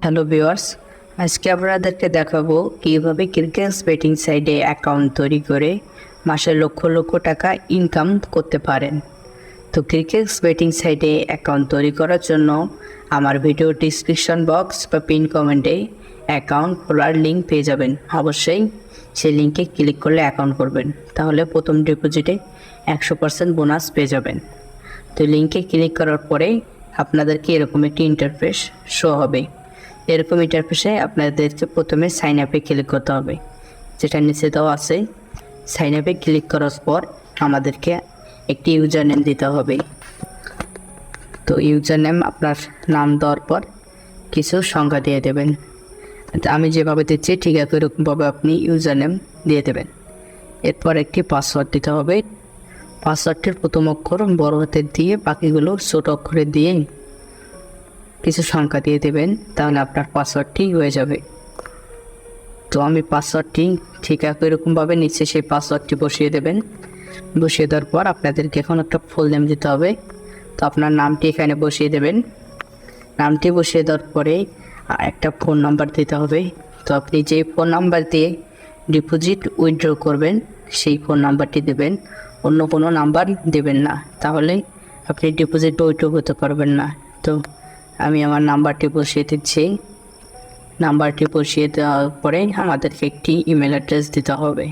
Hello viewers, আজকে আপনাদেরকে দেখাবো কীভাবে ক্রিকেট বেটিং সাইটে অ্যাকাউন্ট তৈরি করে মাসে লক্ষ লক্ষ টাকা ইনকাম করতে পারেন। তো ক্রিকেট বেটিং সাইটে অ্যাকাউন্ট তৈরি করার জন্য আমার ভিডিও ডিসক্রিপশন বক্স বা পিন কমেন্টে অ্যাকাউন্ট খোলার লিঙ্ক পেয়ে যাবেন। অবশ্যই সেই লিঙ্কে ক্লিক করলে অ্যাকাউন্ট করবেন, তাহলে প্রথম ডিপোজিটে 100% বোনাস পেয়ে যাবেন। তো লিঙ্কে ক্লিক করার পরে আপনাদেরকে এরকম একটি ইন্টারফেস শো হবে। এরকম ইন্টারফেসে আপনাদেরকে প্রথমে সাইন আপে ক্লিক করতে হবে, যেটা নিচে দেওয়া আছে। সাইন আপে ক্লিক করার পর আমাদেরকে একটি ইউজার নেম দিতে হবে। তো ইউজার নেম আপনার নাম দেওয়ার পর কিছু সংখ্যা দিয়ে দেবেন। আমি যেভাবে দিচ্ছি ঠিক এরকমভাবে আপনি ইউজার নেম দিয়ে দেবেন। এরপর একটি পাসওয়ার্ড দিতে হবে। পাসওয়ার্ডটির প্রথম অক্ষর বড় হাতের দিয়ে বাকিগুলো ছোট অক্ষরে দিয়ে কিছু সংখ্যা দিয়ে দেবেন, তাহলে আপনার পাসওয়ার্ডটি হয়ে যাবে। তো আমি পাসওয়ার্ডটি ঠিক এরকমভাবে নিচে সেই পাসওয়ার্ডটি বসিয়ে দেবেন। বসিয়ে দেওয়ার পর আপনাদেরকে এখন একটা ফুল নেম দিতে হবে। তো আপনার নামটি এখানে বসিয়ে দেবেন। নামটি বসিয়ে দেওয়ার পরে একটা ফোন নাম্বার দিতে হবে। তো আপনি যে ফোন নাম্বার দিয়ে ডিপোজিট উইথড্র করবেন সেই ফোন নাম্বারটি দেবেন, অন্য কোনো নাম্বার দেবেন না, তাহলে আপনি ডিপোজিট উইথড্র করতে পারবেন না। তো আমি আমার নাম্বারটি বসিয়ে দিচ্ছি। নাম্বারটি বসিয়ে দেওয়ার পরে আমাদেরকে একটি ইমেল অ্যাড্রেস দিতে হবে।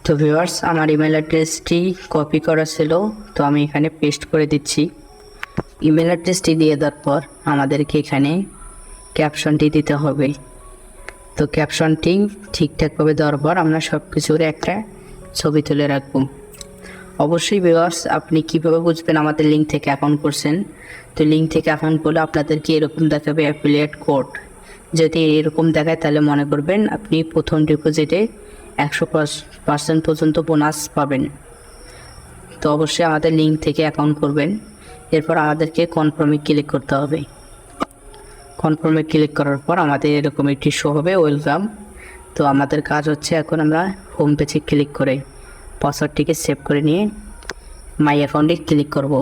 তো ভিউয়ার্স, আমার ইমেল অ্যাড্রেসটি কপি করা ছিল, তো আমি এখানে পেস্ট করে দিচ্ছি। ইমেল অ্যাড্রেসটি দিয়ে দেওয়ার পর আমাদেরকে এখানে ক্যাপশনটি দিতে হবে। তো ক্যাপশনটি ঠিকঠাকভাবে দেওয়ার পর আমরা সব কিছুর একটা ছবি তুলে রাখবো। অবশ্যই ভিউয়ার্স, আপনি কীভাবে বুঝবেন আমাদের লিঙ্ক থেকে অ্যাকাউন্ট করছেন? তো লিঙ্ক থেকে অ্যাকাউন্ট করলে আপনাদেরকে এরকম দেখাবে অ্যাফিলিয়েট কোড। যদি এরকম দেখায় তাহলে মনে করবেন আপনি প্রথম ডিপোজিটে 100% পর্যন্ত বোনাস পাবেন। তো অবশ্যই আমাদের লিঙ্ক থেকে অ্যাকাউন্ট করবেন। এরপর আমাদেরকে কনফার্মে ক্লিক করতে হবে। কনফার্মে ক্লিক করার পর আমাদের এরকম একটি শো হবে ওয়েলকাম। তো আমাদের কাজ হচ্ছে এখন আমরা হোম পেজে ক্লিক করে পাসওয়ার্ডটিকে সেভ করে নিয়ে মাই অ্যাকাউন্টে ক্লিক করব।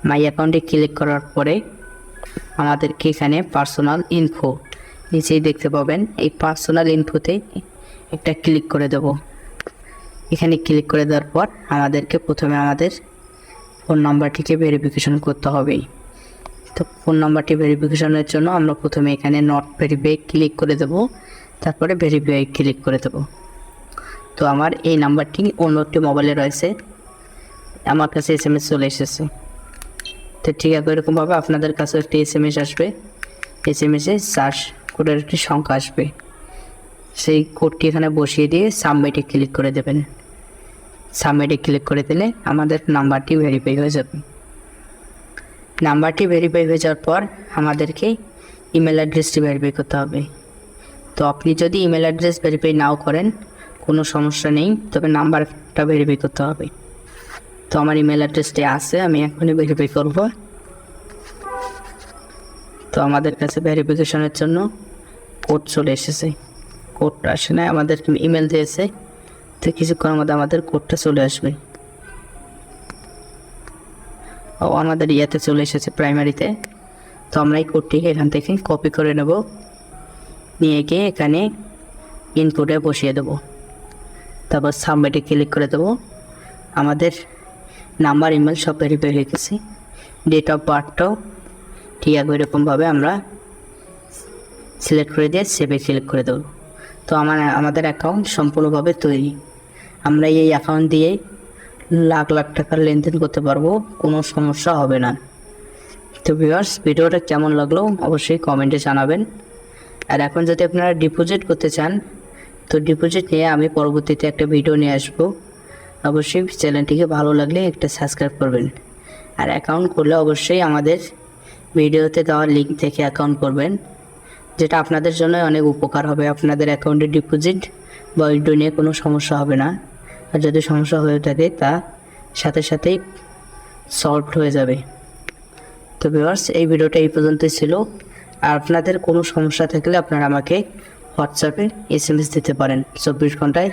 মাই অ্যাকাউন্টে ক্লিক করার পরে আমাদেরকে এখানে পার্সোনাল ইনফো নিচেই দেখতে পাবেন। এই পার্সোনাল ইনফোতে একটা ক্লিক করে দেব। এখানে ক্লিক করে দেওয়ার পর আমাদেরকে প্রথমে আমাদের ফোন নাম্বারটিকে ভেরিফিকেশন করতে হবে। তো ফোন নাম্বারটি ভেরিফিকেশনের জন্য আমরা প্রথমে এখানে নট ভেরিফাই ক্লিক করে দেব, তারপরে ভেরিফাই ক্লিক করে দেব। তো আমার এই নাম্বারটি অন্য একটি মোবাইলে রয়েছে, আমার কাছে SMS চলে এসেছে। তো ঠিক আছে, এরকমভাবে আপনাদের কাছে একটি SMS আসবে। SMS-এ সার্চ কোডের একটি সংখ্যা আসবে, সেই কোডটি এখানে বসিয়ে দিয়ে সাবমিটে ক্লিক করে দেবেন। সাবমিটে ক্লিক করে দিলে আমাদের নাম্বারটি ভেরিফাই হয়ে যাবে। নাম্বারটি ভেরিফাই হয়ে যাওয়ার পর আমাদেরকে ইমেল অ্যাড্রেসটি ভেরিফাই করতে হবে। তো আপনি যদি ইমেল অ্যাড্রেস ভেরিফাই নাও করেন কোনো সমস্যা নেই, তবে নাম্বারটা ভেরিফাই করতে হবে। তো আমার ইমেল অ্যাড্রেসটি আছে, আমি এখনই ভেরিফাই করব। তো আমাদের কাছে ভেরিফিকেশনের জন্য কোড চলে এসেছে। কোডটা আসে না, আমাদের ইমেল দিয়েছে। তো কিছুক্ষণ মধ্যে আমাদের কোডটা চলে আসবে। ও আমাদের ইয়াতে চলে এসেছে প্রাইমারিতে। তো আমরা এই কোডটিকে এখান থেকে কপি করে নেব, নিয়ে গিয়ে এখানে ইনপুটে বসিয়ে দেব। তারপর সাবমিটে ক্লিক করে দেব। আমাদের নাম্বার ইমেল সব ভেরিফাই হয়ে গেছে। ডেট অফ বার্থটাও ঠিক এরকমভাবে আমরা সিলেক্ট করে দিয়ে সেভে ক্লিক করে দেব। তো আমাদের অ্যাকাউন্ট সম্পূর্ণভাবে তৈরি। আমরা এই অ্যাকাউন্ট দিয়ে লাখ লাখ টাকার লেনদেন করতে পারবো, কোনো সমস্যা হবে না। তো ভিউয়ার্স, ভিডিওটা কেমন লাগলো অবশ্যই কমেন্টে জানাবেন। আর এখন যদি আপনারা ডিপোজিট করতে চান, তো ডিপোজিট নিয়ে আমি পরবর্তীতে একটা ভিডিও নিয়ে আসবো। অবশ্যই চ্যানেলটিকে ভালো লাগলে একটা সাবস্ক্রাইব করবেন। আর অ্যাকাউন্ট করলে অবশ্যই আমাদের ভিডিওতে দেওয়া লিঙ্ক থেকে অ্যাকাউন্ট করবেন, যেটা আপনাদের জন্য অনেক উপকার হবে। আপনাদের অ্যাকাউন্টে ডিপোজিট বা উইথড্র নিয়ে কোনো সমস্যা হবে না। আর যদি সমস্যা হয়ে থাকে তা সাথে সাথেই সলভ হয়ে যাবে। তো ভিউয়ার্স, এই ভিডিওটা এই পর্যন্তই ছিল। আর আপনাদের কোনো সমস্যা থাকলে আপনারা আমাকে হোয়াটসঅ্যাপে SMS দিতে পারেন 24 ঘন্টায়।